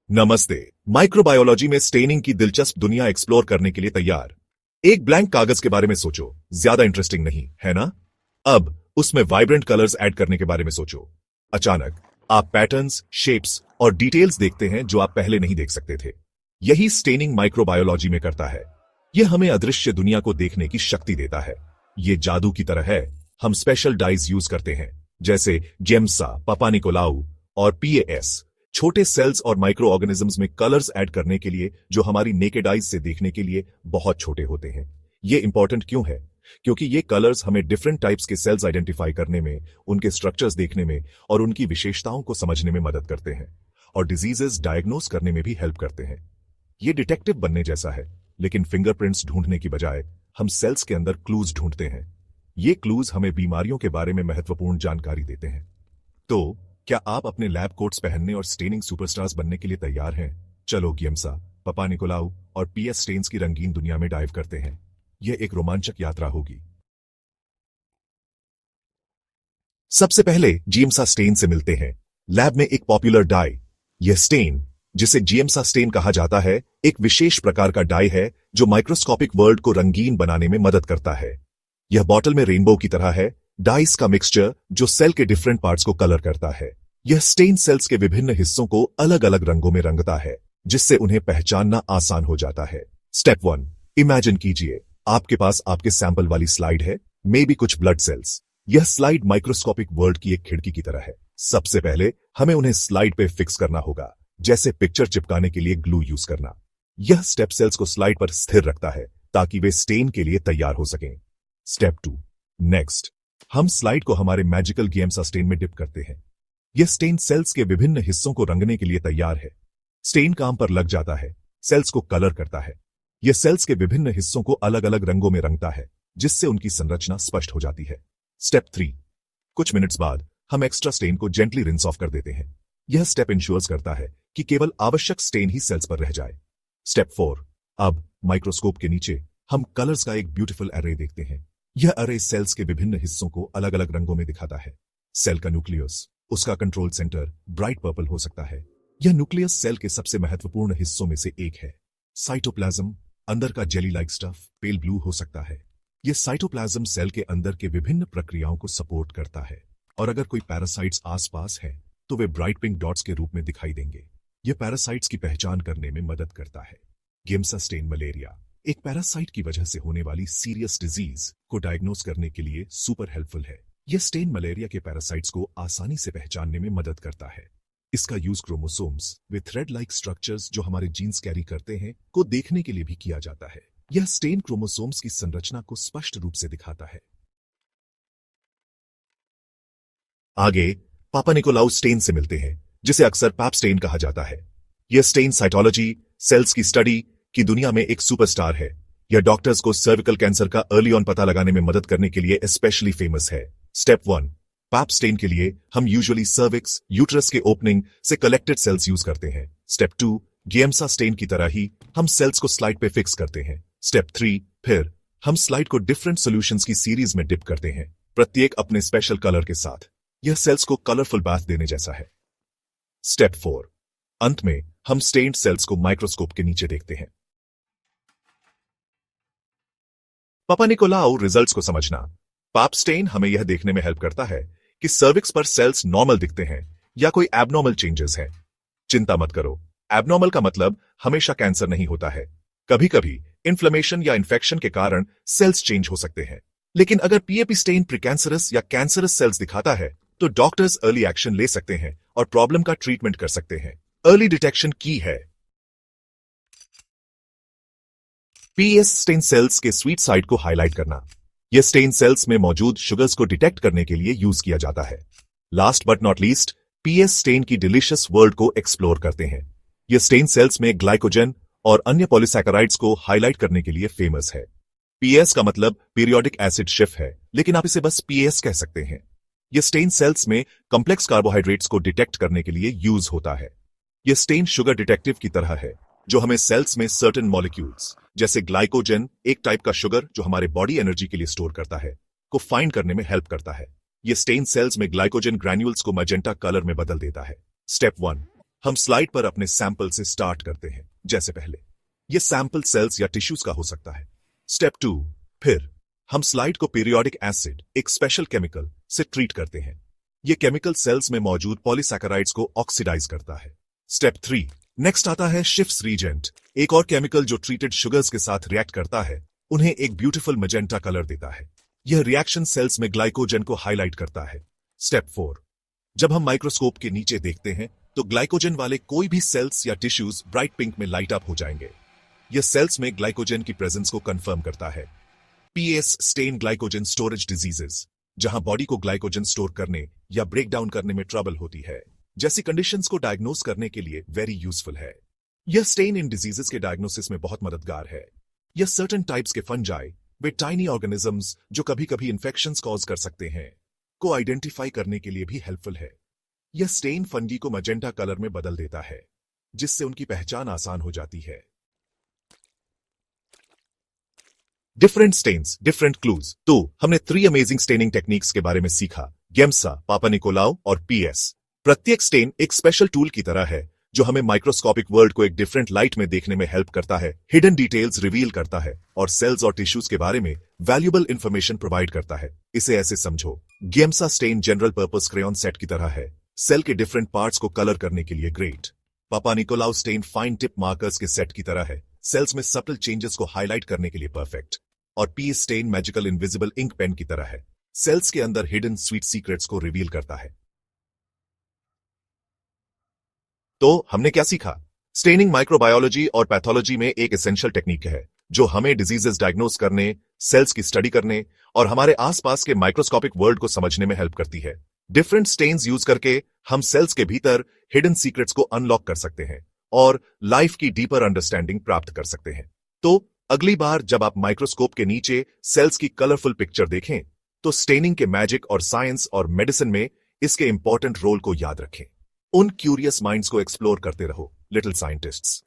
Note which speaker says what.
Speaker 1: नमस्ते। माइक्रोबायोलॉजी में स्टेनिंग की दिलचस्प दुनिया एक्सप्लोर करने के लिए तैयार। एक ब्लैंक कागज के बारे में सोचो, ज्यादा इंटरेस्टिंग नहीं है ना? अब उसमें वाइब्रेंट कलर्स ऐड करने के बारे में सोचो। अचानक आप पैटर्न्स, शेप्स और डिटेल्स देखते हैं जो आप पहले नहीं देख सकते थे। यही स्टेनिंग माइक्रोबायोलॉजी में करता है। यह हमें अदृश्य दुनिया को देखने की शक्ति देता है। ये जादू की तरह है। हम स्पेशल डाइज यूज करते हैं, जैसे जेम्सा, पापा निकोलाउ और पीएएस, छोटे सेल्स और माइक्रो ऑर्गेनिजम्स में कलर्स ऐड करने के लिए, जो हमारी नेकेड आइज से देखने के लिए बहुत छोटे होते हैं। ये इंपॉर्टेंट क्यों है? क्योंकि ये कलर्स हमें डिफरेंट टाइप्स के सेल्स आइडेंटिफाई करने में, उनके स्ट्रक्चर्स देखने में और उनकी विशेषताओं को समझने में मदद करते हैं, और डिजीजेस डायग्नोस करने में भी हेल्प करते हैं। ये डिटेक्टिव बनने जैसा है, लेकिन फिंगरप्रिंट्स ढूंढने की बजाय हम सेल्स के अंदर क्लूज ढूंढते हैं। ये क्लूज हमें बीमारियों के बारे में महत्वपूर्ण जानकारी देते हैं। तो क्या आप अपने लैब कोट्स पहनने और स्टेनिंग सुपरस्टार्स बनने के लिए तैयार हैं? चलो गियम्सा, पापा निकोलाउ और पीएस स्टेन्स की रंगीन दुनिया में डाइव करते हैं। यह एक रोमांचक यात्रा होगी। सबसे पहले जियम्सा स्टेन से मिलते हैं। लैब में एक पॉपुलर डाई। यह स्टेन, जिसे जियम्सा स्टेन कहा जाता है, एक विशेष प्रकार का डाई है जो माइक्रोस्कोपिक वर्ल्ड को रंगीन बनाने में मदद करता है। यह बॉटल में रेनबो की तरह है, डाइस का मिक्सचर जो सेल के डिफरेंट पार्ट्स को कलर करता है। यह स्टेन सेल्स के विभिन्न हिस्सों को अलग अलग रंगों में रंगता है, जिससे उन्हें पहचानना आसान हो जाता है। स्टेप 1, इमेजिन कीजिए आपके पास आपके सैंपल वाली स्लाइड है, मे बी कुछ ब्लड सेल्स। यह स्लाइड माइक्रोस्कोपिक वर्ल्ड की एक खिड़की की तरह है। सबसे पहले हमें उन्हें स्लाइड पे फिक्स करना होगा, जैसे पिक्चर चिपकाने के लिए ग्लू यूज करना। यह स्टेप सेल्स को स्लाइड पर स्थिर रखता है ताकि वे स्टेन के लिए तैयार हो सकें। स्टेप 2, नेक्स्ट हम स्लाइड को हमारे मैजिकल गियम्सा स्टेन में डिप करते हैं। यह स्टेन सेल्स के विभिन्न हिस्सों को रंगने के लिए तैयार है। स्टेन काम पर लग जाता है, सेल्स को कलर करता है। यह सेल्स के विभिन्न हिस्सों को अलग अलग रंगों में रंगता है, जिससे उनकी संरचना स्पष्ट हो जाती है। स्टेप 3, कुछ मिनट्स बाद हम एक्स्ट्रा स्टेन को जेंटली रिंस ऑफ कर देते हैं। यह स्टेप इंश्योर्स करता है कि केवल आवश्यक स्टेन ही सेल्स पर रह जाए। स्टेप 4, अब माइक्रोस्कोप के नीचे हम कलर्स का एक ब्यूटीफुल एरे देखते हैं। यह अरे सेल्स के विभिन्न हिस्सों को अलग अलग रंगों में दिखाता है। सेल का न्यूक्लियस, उसका कंट्रोल सेंटर ब्राइट पर्पल हो सकता है। यह न्यूक्लियस सेल के सबसे महत्वपूर्ण हिस्सों में से एक है। साइटोप्लाज्म, अंदर का jelly like stuff, pale blue हो सकता है। यह साइटोप्लाज्म सेल के अंदर के विभिन्न प्रक्रियाओं को सपोर्ट करता है, और अगर कोई पैरासाइट्स आसपास है तो वे ब्राइट पिंक डॉट्स के रूप में दिखाई देंगे। यह पैरासाइट्स की पहचान करने में मदद करता है। गियम्सा स्टेन मलेरिया, एक पैरासाइट की वजह से होने वाली सीरियस डिजीज को डायग्नोस करने के लिए सुपर हेल्पफुल है। यह स्टेन मलेरिया के पैरासाइट्स को आसानी से पहचानने में मदद करता है। इसका यूज क्रोमोसोम्स वे थ्रेड लाइक स्ट्रक्चर्स जो हमारे जीन्स कैरी करते हैं को देखने के लिए भी किया जाता है। यह स्टेन क्रोमोसोम्स की संरचना को स्पष्ट रूप से दिखाता है। आगे पापा निकोलाउ स्टेन से मिलते हैं, जिसे अक्सर पाप स्टेन कहा जाता है। यह स्टेन साइटोलॉजी, सेल्स की स्टडी की दुनिया में एक सुपरस्टार है। यह डॉक्टर्स को सर्विकल कैंसर का अर्ली ऑन पता लगाने में मदद करने के लिए स्पेशली फेमस है। स्टेप 1, पाप स्टेन के लिए हम यूजुअली सर्विक्स, यूट्रस के ओपनिंग से कलेक्टेड सेल्स यूज करते हैं। स्टेप 2, गियम्सा स्टेन की तरह ही हम सेल्स को स्लाइड पे फिक्स करते हैं। स्टेप 3, फिर हम स्लाइड को डिफरेंट सॉल्यूशंस की सीरीज में डिप करते हैं, प्रत्येक अपने स्पेशल कलर के साथ। यह सेल्स को कलरफुल बाथ देने जैसा है। स्टेप 4, अंत में हम स्टेन्ड सेल्स को माइक्रोस्कोप के नीचे देखते हैं। पापा निकोलाउ रिजल्ट्स को समझना। पाप स्टेन हमें यह देखने में हेल्प करता है कि सर्विक्स पर सेल्स नॉर्मल दिखते हैं या कोई एबनॉर्मल चेंजेस हैं। चिंता मत करो, एबनॉर्मल का मतलब हमेशा कैंसर नहीं होता है। कभी कभी इन्फ्लेमेशन या इन्फेक्शन के कारण सेल्स चेंज हो सकते हैं। लेकिन अगर पीएपी स्टेन प्रीकैंसरस या कैंसरस सेल्स दिखाता है तो डॉक्टर्स अर्ली एक्शन ले सकते हैं और प्रॉब्लम का ट्रीटमेंट कर सकते हैं। अर्ली डिटेक्शन की है। पीएस स्टेन सेल्स के स्वीट साइड को हाईलाइट करना। यह स्टेन सेल्स में मौजूद शुगर्स को डिटेक्ट करने के लिए यूज किया जाता है। Last but not least, PS stain की डिलीशियस वर्ल्ड को एक्सप्लोर करते हैं। यह स्टेन सेल्स में ग्लाइकोजन और अन्य पॉलीसैकेराइड्स को हाईलाइट करने के लिए फेमस है। पीएस का मतलब पीरियोडिक एसिड शिफ्ट है, लेकिन आप इसे बस पीएस कह सकते हैं। यह स्टेन सेल्स में कॉम्प्लेक्स कार्बोहाइड्रेट्स को डिटेक्ट करने के लिए यूज होता है। यह स्टेन शुगर डिटेक्टिव की तरह है, जो हमें सेल्स में सर्टेन मॉलिक्यूल्स जैसे ग्लाइकोजन, एक टाइप का शुगर जो हमारे बॉडी एनर्जी के लिए स्टोर करता है, को फाइंड करने में हेल्प करता है। यह स्टेन सेल्स में ग्लाइकोजन ग्रैन्यूल्स को मैजेंटा कलर में बदल देता है। स्टेप 1, हम स्लाइड पर अपने सैंपल से स्टार्ट करते हैं। जैसे पहले ये सैंपल सेल्स या टिश्यूज का हो सकता है। स्टेप 2, फिर हम स्लाइड को पीरियोडिक एसिड, एक स्पेशल केमिकल से ट्रीट करते हैं। ये केमिकल सेल्स में मौजूद पॉलीसैकेराइड्स को ऑक्सीडाइज करता है। स्टेप 3, नेक्स्ट आता है शिफ्स रीजेंट, एक और केमिकल जो ट्रीटेड शुगर्स के साथ रिएक्ट करता है, उन्हें एक ब्यूटीफुल मैजेंटा कलर देता है। यह रिएक्शन सेल्स में ग्लाइकोजन को हाईलाइट करता है। स्टेप 4, जब हम माइक्रोस्कोप के नीचे देखते हैं तो ग्लाइकोजन वाले कोई भी सेल्स या टिश्यूज ब्राइट पिंक में लाइट अप हो जाएंगे। यह सेल्स में ग्लाइकोजन की प्रेजेंस को कंफर्म करता है। PS stain glycogen storage diseases, जहां बॉडी को ग्लाइकोजन स्टोर करने या ब्रेक डाउन करने में ट्रबल होती है, जैसी कंडीशंस को डायग्नोस करने के लिए वेरी यूजफुल है। यह स्टेन इन डिजीजेस के डायग्नोसिस में बहुत मददगार है। यह सर्टेन टाइप्स के फंजाई, वे टाइनी ऑर्गेनिजम्स जो कभी कभी इन्फेक्शंस कॉज कर सकते हैं, को आइडेंटिफाई करने के लिए भी हेल्पफुल है। यह स्टेन फंगी को मैजेंटा कलर में बदल देता है, जिससे उनकी पहचान आसान हो जाती है। Different stains, different clues. तो हमने 3 अमेजिंग स्टेनिंग टेक्निक्स के बारे में सीखा, गेम्सा, पापा निकोलाउ और पीएस। प्रत्येक स्टेन एक स्पेशल टूल की तरह है जो हमें माइक्रोस्कोपिक वर्ल्ड को एक डिफरेंट लाइट में देखने में हेल्प करता है, हिडन डिटेल्स रिवील करता है और सेल्स और टिश्यूज के बारे में वैल्यूएबल इंफॉर्मेशन प्रोवाइड करता है। इसे ऐसे समझो, गेम्सा स्टेन जनरल पर्पस क्रेयॉन सेट की तरह है, सेल के डिफरेंट पार्ट्स को कलर करने के लिए ग्रेट। पापा निकोलाउ स्टेन फाइन टिप मार्कर्स के सेट की तरह है, सेल्स में सटल चेंजेस को हाईलाइट करने के लिए परफेक्ट। और PS stain magical invisible ink pen की तरह है, सेल्स के अंदर हिडन स्वीट सीक्रेट्स को रिवील करता है। तो हमने क्या सीखा? स्टेनिंग माइक्रोबायोलॉजी और पैथोलॉजी में एक एसेंशियल टेक्निक है जो हमें डिजीजेस डायग्नोस करने, सेल्स की स्टडी करने और हमारे आसपास के माइक्रोस्कोपिक वर्ल्ड को समझने में हेल्प करती है। डिफरेंट स्टेन्स यूज करके हम सेल्स के भीतर हिडन सीक्रेट्स को अनलॉक कर सकते हैं और लाइफ की डीपर अंडरस्टैंडिंग प्राप्त कर सकते हैं। तो अगली बार जब आप माइक्रोस्कोप के नीचे सेल्स की कलरफुल पिक्चर देखें, तो स्टेनिंग के मैजिक और साइंस और मेडिसिन में इसके इंपॉर्टेंट रोल को याद रखें। उन क्यूरियस माइंड्स को एक्सप्लोर करते रहो, लिटिल साइंटिस्ट्स।